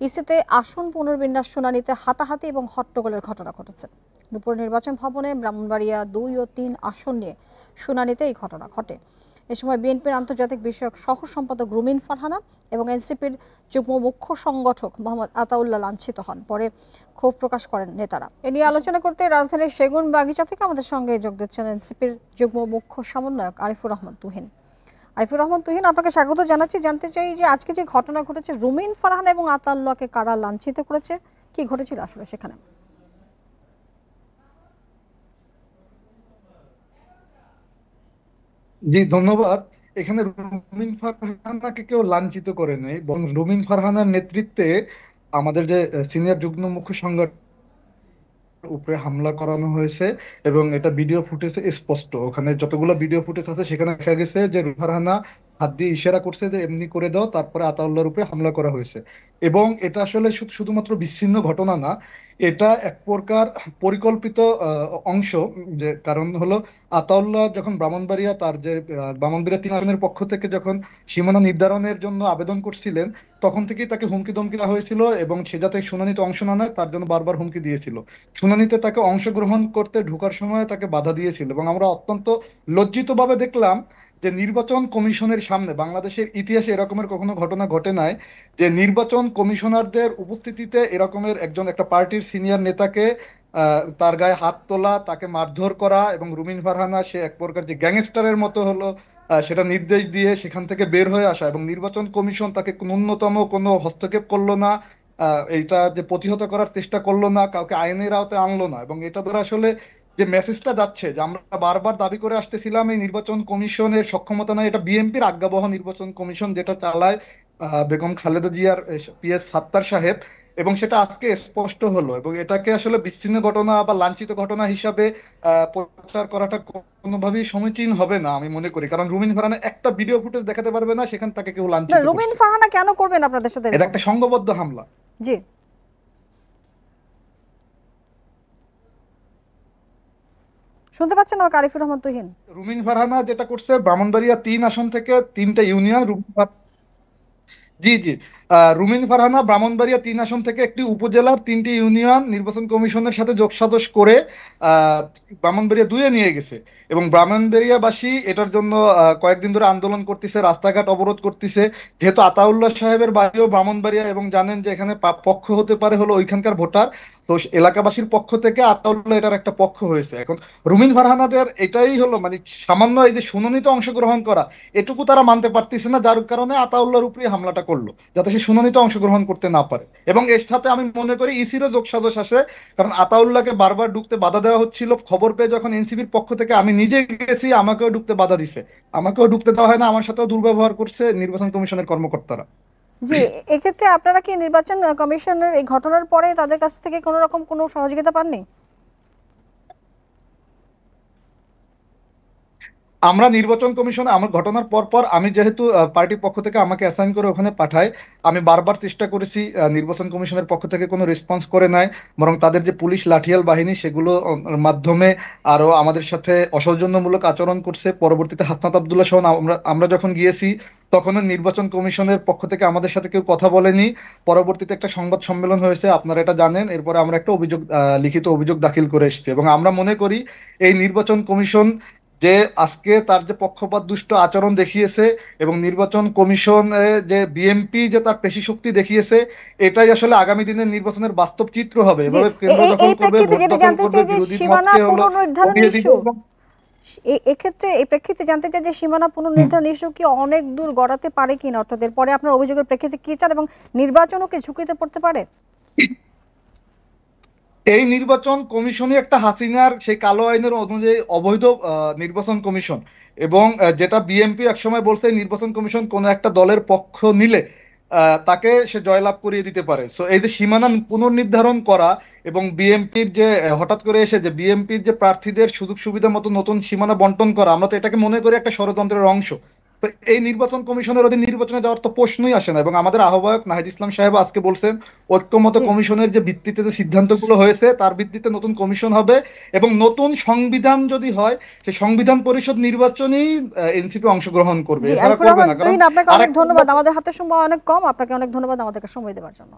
ইসিতে আসন পুনর্বিন্যাস শুনানিতে হাতাহাতি এবং হট্টগোলের ঘটনা ঘটেছে। দুপুর নির্বাচন ভবনে ব্রাহ্মণবাড়িয়া ২ ও ৩ আসন নিয়ে শুনানিতে এই ঘটনা ঘটে। এ সময় বিএনপির আন্তর্জাতিক বিষয়ক সহ সম্পাদক রুমিন ফারহানা এবং এনসিপির যুগ্ম মুখ্য সংগঠক মোহাম্মদ আতাউল্লাহ লাঞ্ছিত হন। পরে ক্ষোভ প্রকাশ করেন নেতারা। এ নিয়ে আলোচনা করতে রাজধানীর সেগুন বাগিচা থেকে আমাদের সঙ্গে যোগ দিচ্ছেন এনসিপির যুগ্ম মুখ্য সমন্বয়ক আরিফুর রহমান তুহিন। আরিফুর রহমান তুহিন, আপনাকে স্বাগত জানাচ্ছি। জানতে চাই যে আজকে যে ঘটনা ঘটেছে, রুমিন ফারহানা এবং আতাউল্লাহকে কারা লাঞ্ছিত করেছে, কি ঘটেছিল আসলে সেখানে? জি, ধন্যবাদ। এখানে রুমিন ফারহানাকে কেউ লাঞ্ছিত করে নেই, বরং রুমিন ফারহানার নেতৃত্বে আমাদের যে সিনিয়র যুগ্ম মুখ্য সংগঠন উপরে হামলা করানো হয়েছে। এবং এটা ভিডিও ফুটেজে স্পষ্ট, ওখানে যতগুলো ভিডিও ফুটেজ আছে সেখানে দেখা গেছে যে ফারহানা হাত দিয়ে ইশারা করছে যে এমনি করে দাও, তারপরে আতাউল্লাহর উপরে হামলা করা হয়েছে। এবং এটা আসলে শুধুমাত্র বিচ্ছিন্ন ঘটনা না, এটা এক প্রকার পরিকল্পিত অংশ। যে কারণ হলো, আতাউল্লাহ যখন ব্রাহ্মণবাড়িয়া তার যে ব্রাহ্মণবাড়িয়া ৩ আসনের পক্ষ থেকে যখন সীমানা নির্ধারণের জন্য আবেদন করছিলেন, তখন থেকেই তাকে হুমকি ধমকি দেওয়া হয়েছিল এবং সে যাতে শুনানিতে অংশ না নেয় তার জন্য বারবার হুমকি দিয়েছিল। শুনানিতে তাকে অংশগ্রহণ করতে ঢোকার সময় তাকে বাধা দিয়েছিল। এবং আমরা অত্যন্ত লজ্জিতভাবে দেখলাম যে নির্বাচন কমিশনের সামনে বাংলাদেশের ইতিহাসে এরকমের কখনো ঘটনা ঘটে নাই যে নির্বাচন কমিশনারদের উপস্থিতিতে এরকমের একটা পার্টির সিনিয়র নেতাকে তার গায়ে হাত তোলা, তাকে মারধর করা, এবং রুমিন ফারহানা সে এক প্রকার যে গ্যাংস্টারের মতো হলো সেটা নির্দেশ দিয়ে সেখান থেকে বের হয়ে আসা, এবং নির্বাচন কমিশন তাকে ন্যূনতম কোনো হস্তক্ষেপ করলো না, এইটা যে প্রতিহত করার চেষ্টা করলো না, কাউকে আইনের আওতায় আনলো না। এবং এটা দ্বারা আসলে যে মেসেজটা যাচ্ছে, যে আমরা বারবার দাবি করে আসতেছিলাম এই নির্বাচন কমিশনের সক্ষমতা নাই, এটা বিএনপির আজ্ঞাবহ নির্বাচন কমিশন যেটা চালায় বেগম খালেদা জিয়ার পিএস সাত্তার সাহেব। এবং সেটা আজকে স্পষ্ট হলো, এবং এটাকে আসলে বিচ্ছিন্ন ঘটনা বা লাঞ্ছিত ঘটনা হিসাবে প্রচার করাটা কোনোভাবেই সমীচীন হবে না আমি মনে করি। কারণ রুমিন ফারহানা একটা ভিডিও ফুটেজ দেখাতে পারবে না সেখান তাকে কেউ না, লাঞ্ছিত রুমিন করছে। ফারহানা কেন করবেন আপনাদের সাথে এটা এরকম? একটা সংঘবদ্ধ হামলা। জি, শুনতে পাচ্ছেন আমাকে আরিফুর রহমান তুহিন? রুমিন ফারহানা যেটা করছে, ব্রাহ্মণবাড়িয়া ৩ আসন থেকে ৩টা ইউনিয়ন জি জি, রুমিন ফারহানা ব্রাহ্মণবাড়িয়া ৩ আসন থেকে একটি উপজেলার ৩টি ইউনিয়ন নির্বাচন কমিশনের সাথে যোগসাজশ করে আহ, ব্রাহ্মণবাড়িয়া ২-এ নিয়ে গেছে। এবং ব্রাহ্মণবাড়িয়াবাসী এটার জন্য কয়েকদিন ধরে আন্দোলন করতেছে, রাস্তাঘাট অবরোধ করতেছে। যেহেতু আতাউল্লাহ সাহেবের বাড়িও ব্রাহ্মণবাড়িয়া এবং জানেন যে এখানে পক্ষ হতে পারে হলো ওইখানকার ভোটার, তো এলাকাবাসীর পক্ষ থেকে আতাউল্লাহ এটার একটা পক্ষ হয়েছে। এখন রুমিন ফারহানাদের এটাই হলো মানে সামান্য এই যে শুনানিতে অংশগ্রহণ করা, এটুকু তারা মানতে পারতেছে না, যার কারণে আতাউল্লাহর উপরে হামলাটা করলো, যাতে সে শুনানিতে অংশগ্রহণ করতে না পারে। এবং এর সাথে আমি মনে করি ইসিরও যোগসাজশ আসে, কারণ আতাউল্লাহকে বারবার ঢুকতে বাধা দেওয়া হচ্ছিল। খবর পেয়ে যখন এনসিপির পক্ষ থেকে আমি নিজে গেছি, আমাকেও ঢুকতে বাধা দিছে, আমাকেও ঢুকতে দেওয়া হয় না, আমার সাথেও দুর্ব্যবহার করছে নির্বাচন কমিশনের কর্মকর্তারা। জি, এক্ষেত্রে আপনারা কি নির্বাচন কমিশনের এই ঘটনার পরে তাদের কাছ থেকে কোনো রকম কোনো সহযোগিতা পাননি? আমরা নির্বাচন কমিশনে আমার ঘটনার পর পর আমি যেহেতু পার্টির পক্ষ থেকে আমাকে অ্যাসাইন করে ওখানে পাঠায়, আমি বারবার চেষ্টা করেছি, নির্বাচন কমিশনের পক্ষ থেকে কোনো রেসপন্স করে নাই। বরং তাদের যে পুলিশ লাঠিয়াল বাহিনী সেগুলো মাধ্যমে আরো আমাদের সাথে অসৌজন্যমূলক আচরণ করছে। পরবর্তীতে হাসনাত আব্দুল্লাহ সহ আমরা আমরা যখন গিয়েছি, তখনও নির্বাচন কমিশনের পক্ষ থেকে আমাদের সাথে কেউ কথা বলেনি। পরবর্তীতে একটা সংবাদ সম্মেলন হয়েছে, আপনারা এটা জানেন। এরপরে আমরা একটা লিখিত অভিযোগ দাখিল করে এসেছি। এবং আমরা মনে করি এই নির্বাচন কমিশন যে আজকে তার যে পক্ষপাত দুষ্ট আচরণ দেখিয়েছে, এবং নির্বাচন কমিশন যে বিএনপি যে তার পেশি শক্তি দেখিয়েছে, এটাই আসলে আগামী দিনের নির্বাচনের বাস্তব চিত্র হবে। জি, এভাবে কেন্দ্র দখল এই করবে, প্রেক্ষিতে ভোট যেটা দখল জানতে করবে, চাই যে বিরোধী সীমানা মতকে হলো পুনর্নির্ধারণ উড়িয়ে দিবে। ইস্যু, এবং এক্ষেত্রে এই প্রেক্ষিতে জানতে চাই যে সীমানা পুনর্নির্ধারণ ইস্যু কি অনেক দূর গড়াতে পারে কিনা, অর্থাৎ এরপরে আপনার অভিযোগের প্রেক্ষিতে কি চান, এবং নির্বাচনও কি ঝুঁকিতে পড়তে পারে? এই নির্বাচন কমিশনই একটা হাসিনার সেই কালো আইনের অনুযায়ী অবৈধ নির্বাচন কমিশন। এবং যেটা বিএনপি একসময় বলছে, এই নির্বাচন কমিশন কোন একটা দলের পক্ষ নিলে তাকে সে জয়লাভ করিয়ে দিতে পারে। সো এই যে সীমানা পুনর্নির্ধারণ করা, এবং বিএনপির যে হঠাৎ করে এসে যে বিএনপির যে প্রার্থীদের সুযোগ সুবিধা মতো নতুন সীমানা বন্টন করা, আমরা তো এটাকে মনে করি একটা ষড়যন্ত্রের অংশ। তো এই নির্বাচন কমিশনের অধীন নির্বাচনে যাওয়ার তো প্রশ্নই আসে না। এবং আমাদের আহ্বায়ক নাহিদ ইসলাম সাহেব আজকে বলছেন, ঐক্যমত জি, কমিশনের যে ভিত্তিতে যে সিদ্ধান্তগুলো হয়েছে তার ভিত্তিতে নতুন কমিশন হবে। এবং নতুন সংবিধান যদি হয়, সেই সংবিধান পরিষদ নির্বাচনেই এনসিপি অংশগ্রহণ করবে, জি, এছাড়া আরিফুর করবে রহমান না। কারণ তুহিন, আপনাকে অনেক আরেকটা ধন্যবাদ। আমাদের হাতে সময় অনেক কম, আপনাকে অনেক ধন্যবাদ আমাদেরকে সময় দেওয়ার জন্য।